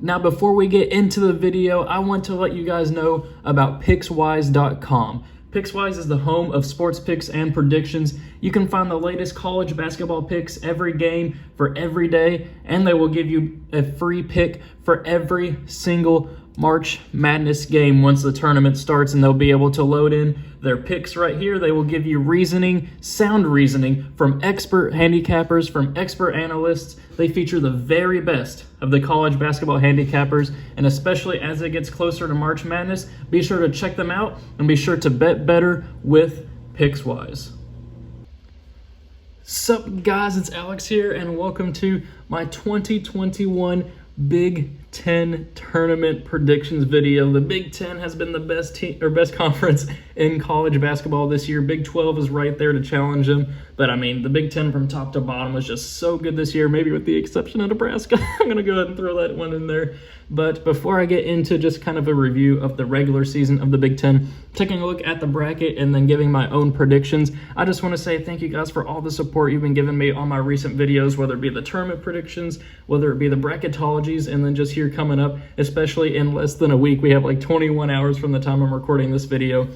Now, before we get into the video, I want to let you guys know about Pickswise.com. Pickswise is the home of sports picks and predictions. You can find the latest college basketball picks every game for every day, and they will give you a free pick for every single March Madness game once the tournament starts, and they'll be able to load in their picks right here. They will give you reasoning, sound reasoning from expert handicappers, from expert analysts. They feature the very best of the college basketball handicappers, and especially as it gets closer to March Madness, be sure to check them out and be sure to bet better with Pickswise. Sup guys, it's Alex here, and welcome to my 2021 Big Ten tournament predictions video. The Big Ten has been the best conference in college basketball this year. Big 12 is right there to challenge them, but I mean, the Big Ten from top to bottom was just so good this year, maybe with the exception of Nebraska. I'm going to go ahead and throw that one in there. But before I get into just kind of a review of the regular season of the Big Ten, taking a look at the bracket and then giving my own predictions, I just want to say thank you guys for all the support you've been giving me on my recent videos, whether it be the tournament predictions, whether it be the bracketologies, and then just here coming up, especially in less than a week, we have like 21 hours from the time I'm recording this video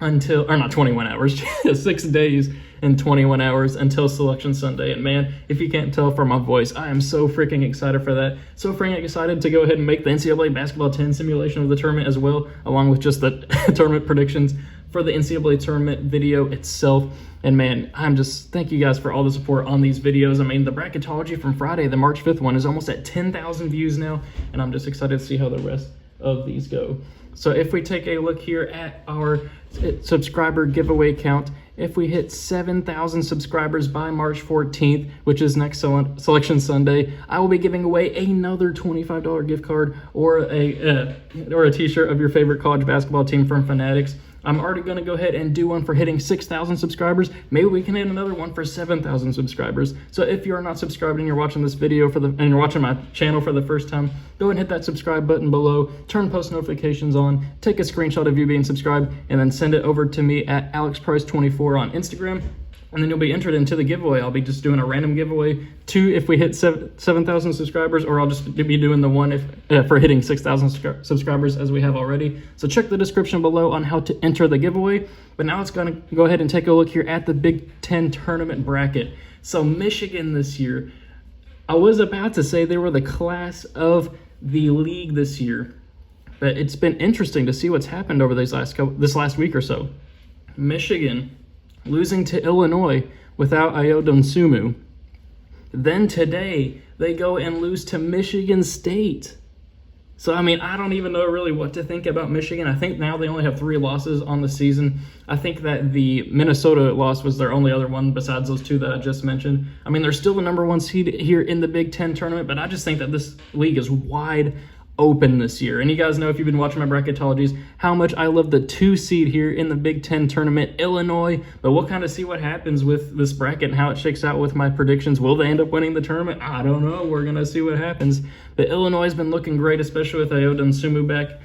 until, or not 21 hours, 6 days and 21 hours until Selection Sunday. And man, if you can't tell from my voice, I am so freaking excited for that. So freaking excited to go ahead and make the NCAA Basketball 10 simulation of the tournament as well, along with just the tournament predictions for the NCAA tournament video itself. And man, thank you guys for all the support on these videos. I mean, the bracketology from Friday, the March 5th one, is almost at 10,000 views now, and I'm just excited to see how the rest of these go. So if we take a look here at our subscriber giveaway count, if we hit 7,000 subscribers by March 14th, which is next Selection Sunday, I will be giving away another $25 gift card or a t-shirt of your favorite college basketball team from Fanatics. I'm already going to go ahead and do one for hitting 6,000 subscribers. Maybe we can hit another one for 7,000 subscribers. So if you're not subscribed and you're watching this video and you're watching my channel for the first time, go ahead and hit that subscribe button below, turn post notifications on, take a screenshot of you being subscribed, and then send it over to me at AlexPrice24 on Instagram. And then you'll be entered into the giveaway. I'll be just doing a random giveaway, 2 if we hit 7,000 subscribers, or I'll just be doing the one for hitting 6,000 subscribers as we have already. So check the description below on how to enter the giveaway. But now let's go ahead and take a look here at the Big Ten tournament bracket. So Michigan this year, I was about to say they were the class of the league this year, but it's been interesting to see what's happened over this last week or so. Michigan losing to Illinois without Ayo Dosunmu. Then today, they go and lose to Michigan State. So, I mean, I don't even know really what to think about Michigan. I think now they only have 3 losses on the season. I think that the Minnesota loss was their only other one besides those 2 that I just mentioned. I mean, they're still the number 1 seed here in the Big Ten tournament, but I just think that this league is wide open this year. And you guys know, if you've been watching my bracketologies, how much I love the 2 seed here in the Big Ten tournament, Illinois. But we'll kind of see what happens with this bracket and how it shakes out with my predictions. Will they end up winning the tournament? I don't know. We're going to see what happens. But Illinois has been looking great, especially with Ayo Dosunmu back.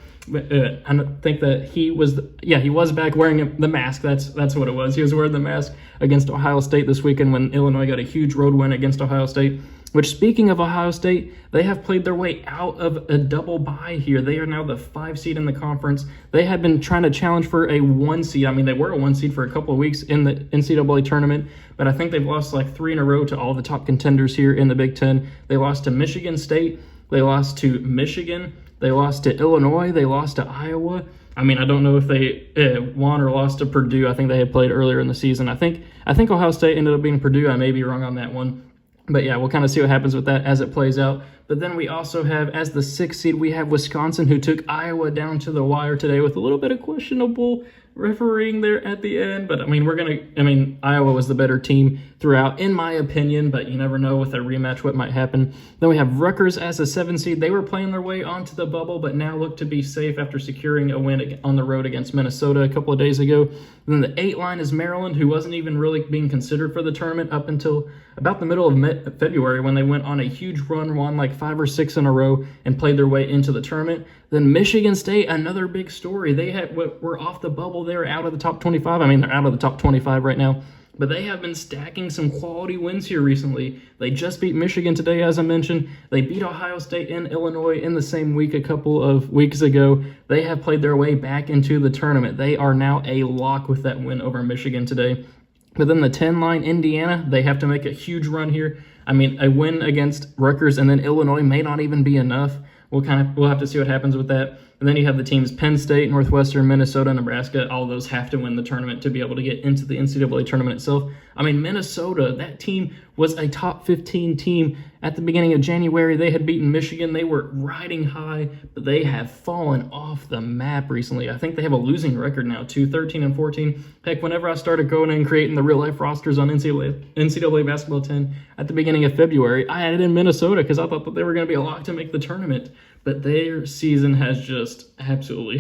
I think that he was back wearing the mask. That's what it was. He was wearing the mask against Ohio State this weekend when Illinois got a huge road win against Ohio State. Which, speaking of Ohio State, they have played their way out of a double bye here. They are now the 5 seed in the conference. They had been trying to challenge for a 1 seed. I mean, they were a 1 seed for a couple of weeks in the NCAA tournament, but I think they've lost like 3 in a row to all the top contenders here in the Big Ten. They lost to Michigan State. They lost to Michigan. They lost to Illinois. They lost to Iowa. I mean, I don't know if they won or lost to Purdue. I think they had played earlier in the season. I think Ohio State ended up being Purdue. I may be wrong on that one. But yeah, we'll kind of see what happens with that as it plays out. But then we also have, as the 6th seed, we have Wisconsin, who took Iowa down to the wire today with a little bit of questionable refereeing there at the end. But I mean, Iowa was the better team throughout, in my opinion, but you never know with a rematch what might happen. Then we have Rutgers as a 7th seed. They were playing their way onto the bubble, but now look to be safe after securing a win on the road against Minnesota a couple of days ago. Then the 8 line is Maryland, who wasn't even really being considered for the tournament up until about the middle of February, when they went on a huge run, won like 5 or 6 in a row, and played their way into the tournament. Then Michigan State, another big story. They were off the bubble. They were out of the top 25. I mean, they're out of the top 25 right now. but they have been stacking some quality wins here recently. They just beat Michigan today, as I mentioned. They beat Ohio State and Illinois in the same week a couple of weeks ago. They have played their way back into the tournament. They are now a lock with that win over Michigan today. But then the 10 line Indiana, they have to make a huge run here. I mean, a win against Rutgers and then Illinois may not even be enough. We'll have to see what happens with that. And then you have the teams Penn State, Northwestern, Minnesota, Nebraska. All of those have to win the tournament to be able to get into the NCAA tournament itself. I mean, Minnesota, that team was a top 15 team at the beginning of January. They had beaten Michigan. They were riding high, but they have fallen off the map recently. I think they have a losing record now, too, 13-14. Heck, whenever I started going and creating the real-life rosters on NCAA Basketball 10 at the beginning of February, I added in Minnesota because I thought that they were going to be a lock to make the tournament. But their season has just absolutely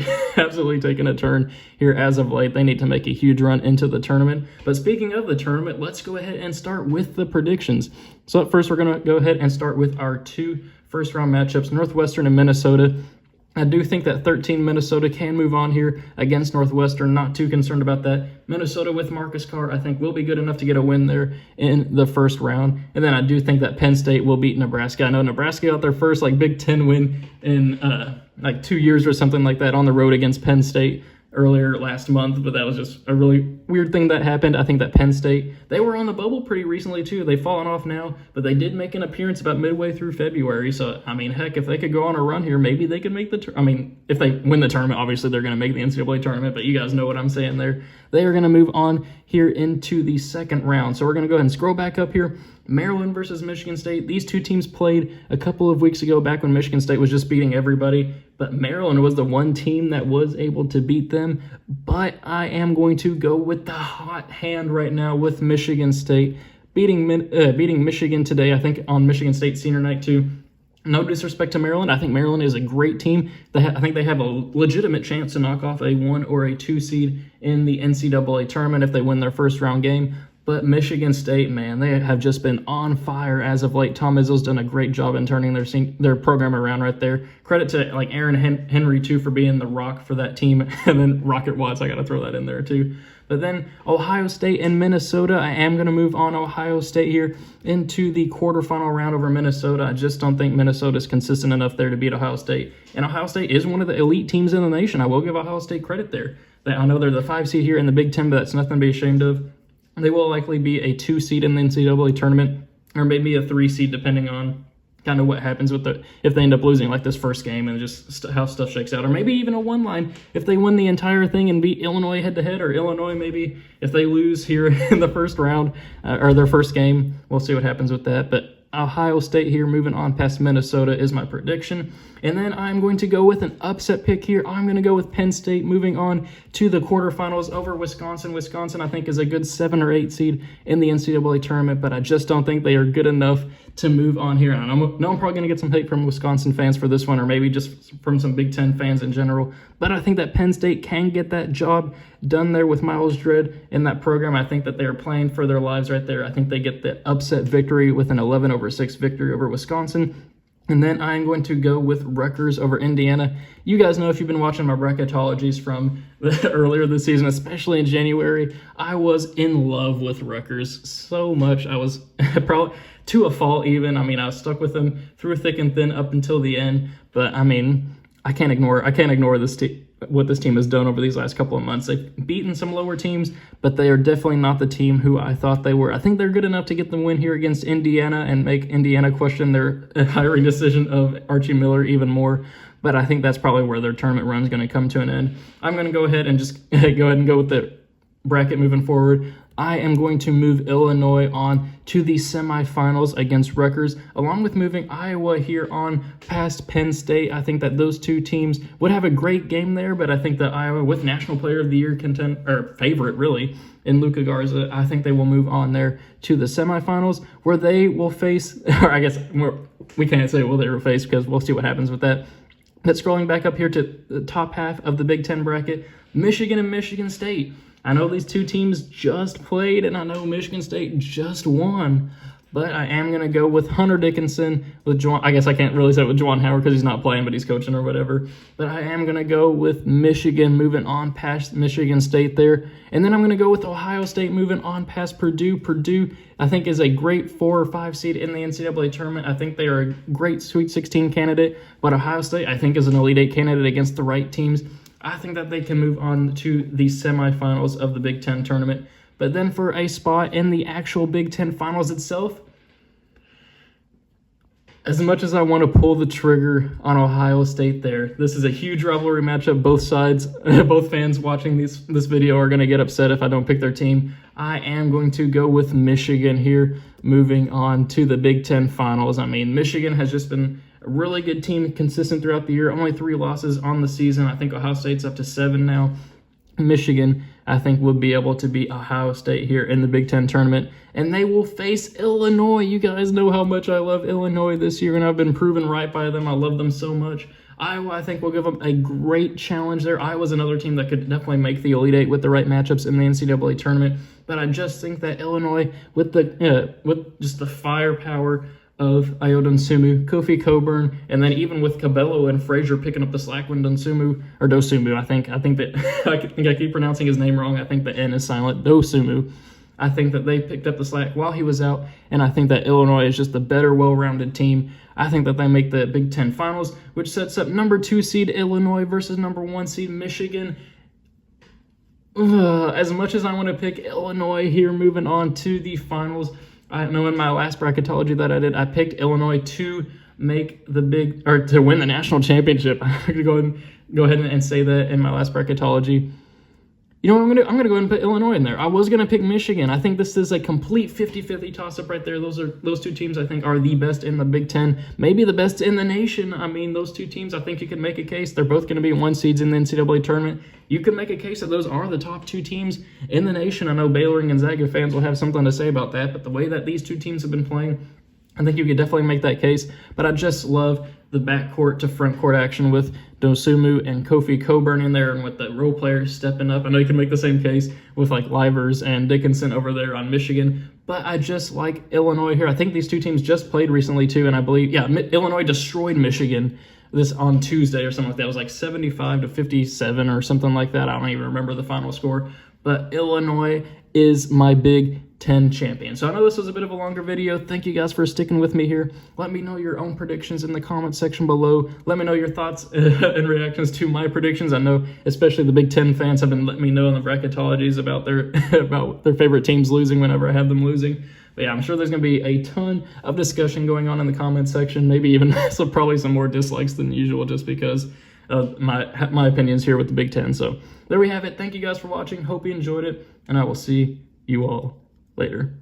taken a turn here as of late. They need to make a huge run into the tournament. But speaking of the tournament, let's go ahead and start with the predictions. So at first, we're going to go ahead and start with our 2 first-round matchups, Northwestern and Minnesota. I do think that 13 Minnesota can move on here against Northwestern. Not too concerned about that. Minnesota with Marcus Carr, I think, will be good enough to get a win there in the first round. And then I do think that Penn State will beat Nebraska. I know Nebraska got their first Big Ten win in 2 years or something like that on the road against Penn State earlier last month, but that was just a really weird thing that happened. I think that Penn State, they were on the bubble pretty recently too. They've fallen off now, but they did make an appearance about midway through February. So, I mean, heck, if they could go on a run here, maybe they could make if they win the tournament, obviously they're going to make the NCAA tournament, but you guys know what I'm saying there. They are going to move on here into the second round. So we're going to go ahead and scroll back up here. Maryland versus Michigan State. These two teams played a couple of weeks ago back when Michigan State was just beating everybody, but Maryland was the one team that was able to beat them. But I am going to go with the hot hand right now with Michigan State beating Michigan today, I think on Michigan State senior night too. No disrespect to Maryland. I think Maryland is a great team. I think they have a legitimate chance to knock off a 1 or a 2 seed in the NCAA tournament if they win their first round game. But Michigan State, man, they have just been on fire as of late. Tom Izzo's done a great job in turning their program around right there. Credit to Aaron Henry too for being the rock for that team, and then Rocket Watts. I got to throw that in there too. But then Ohio State and Minnesota, I am going to move on Ohio State here into the quarterfinal round over Minnesota. I just don't think Minnesota's consistent enough there to beat Ohio State. And Ohio State is one of the elite teams in the nation. I will give Ohio State credit there. I know they're the 5 seed here in the Big Ten, but that's nothing to be ashamed of. They will likely be a 2 seed in the NCAA tournament, or maybe a 3 seed depending on kind of what happens with if they end up losing this first game and just how stuff shakes out, or maybe even a 1 line if they win the entire thing and beat Illinois head to head, or Illinois maybe if they lose here in the first round or their first game. We'll see what happens with that. But Ohio State here moving on past Minnesota is my prediction. And then I'm going to go with an upset pick here. I'm going to go with Penn State moving on to the quarterfinals over Wisconsin. Wisconsin, I think, is a good 7 or 8 seed in the NCAA tournament, but I just don't think they are good enough to move on here. And I know I'm probably going to get some hate from Wisconsin fans for this one, or maybe just from some Big Ten fans in general. But I think that Penn State can get that job done there with Miles Dredd in that program. I think that they are playing for their lives right there. I think they get the upset victory with an 11-6 victory over Wisconsin. And then I'm going to go with Rutgers over Indiana. You guys know, if you've been watching my bracketologies from earlier this season, especially in January, I was in love with Rutgers so much. I was probably to a fault even. I mean, I was stuck with them through thick and thin up until the end. But I mean, I can't ignore what this team has done over these last couple of months. They've beaten some lower teams, but they are definitely not the team who I thought they were. I think they're good enough to get the win here against Indiana and make Indiana question their hiring decision of Archie Miller even more. But I think that's probably where their tournament run is going to come to an end. I'm going to go ahead and just go ahead and go with the bracket moving forward. I am going to move Illinois on to the semifinals against Rutgers, along with moving Iowa here on past Penn State. I think that those two teams would have a great game there, but I think that Iowa, with National Player of the Year favorite really, in Luka Garza, I think they will move on there to the semifinals, where they will face, or I guess we can't say what they will face because we'll see what happens with that. But scrolling back up here to the top half of the Big Ten bracket, Michigan and Michigan State. I know these two teams just played, and I know Michigan State just won, but I am going to go with Hunter Dickinson, with Juwan. I guess I can't really say it with Juwan Howard because he's not playing, but he's coaching or whatever. But I am going to go with Michigan, moving on past Michigan State there. And then I'm going to go with Ohio State, moving on past Purdue. Purdue, I think, is a great 4 or 5 seed in the NCAA tournament. I think they are a great Sweet 16 candidate, but Ohio State, I think, is an Elite 8 candidate against the right teams. I think that they can move on to the semifinals of the Big Ten tournament. But then for a spot in the actual Big Ten finals itself, as much as I want to pull the trigger on Ohio State there, this is a huge rivalry matchup. Both sides, both fans watching this video are going to get upset if I don't pick their team. I am going to go with Michigan here, moving on to the Big Ten finals. I mean, Michigan has just been a really good team, consistent throughout the year. Only 3 losses on the season. I think Ohio State's up to 7 now. Michigan, I think, will be able to beat Ohio State here in the Big Ten tournament, and they will face Illinois. You guys know how much I love Illinois this year, and I've been proven right by them. I love them so much. Iowa, I think, will give them a great challenge there. Iowa's another team that could definitely make the Elite 8 with the right matchups in the NCAA tournament, but I just think that Illinois, with just the firepower of Ayo Dosunmu, Kofi Cockburn, and then even with Cabello and Frazier picking up the slack when Dosunmu, I think that I keep pronouncing his name wrong. I think the N is silent. Dosunmu. I think that they picked up the slack while he was out, and I think that Illinois is just a better, well-rounded team. I think that they make the Big Ten finals, which sets up number 2 seed Illinois versus number 1 seed Michigan. As much as I want to pick Illinois here, moving on to the finals, I know in my last bracketology that I did, I picked Illinois to make to win the national championship. I'm going to go ahead and say that in my last bracketology. You know what, I'm gonna go ahead and put Illinois in there. I was gonna pick Michigan. I think this is a complete 50-50 toss-up right there. Those 2 teams I think are the best in the Big Ten, maybe the best in the nation. I mean, those 2 teams, I think you can make a case. They're both gonna be 1 seeds in the NCAA tournament. You can make a case that those are the top 2 teams in the nation. I know Baylor and Gonzaga fans will have something to say about that, but the way that these 2 teams have been playing, I think you could definitely make that case. But I just love the backcourt to frontcourt action with Dosunmu and Kofi Cockburn in there, and with the role players stepping up. I know you can make the same case with like Livers and Dickinson over there on Michigan, but I just like Illinois here. I think these 2 teams just played recently too, and I believe, Illinois destroyed Michigan this on Tuesday or something like that. It was like 75-57 or something like that. I don't even remember the final score, but Illinois is my Big Ten champion. So I know this was a bit of a longer video. Thank you guys for sticking with me here. Let me know your own predictions in the comment section below. Let me know your thoughts and reactions to my predictions. I know especially the Big Ten fans have been letting me know in the bracketologies about their favorite teams losing whenever I have them losing. But yeah, I'm sure there's going to be a ton of discussion going on in the comment section. Maybe even probably some more dislikes than usual, just because of my opinions here with the Big Ten. So there we have it. Thank you guys for watching. Hope you enjoyed it, and I will see you all later.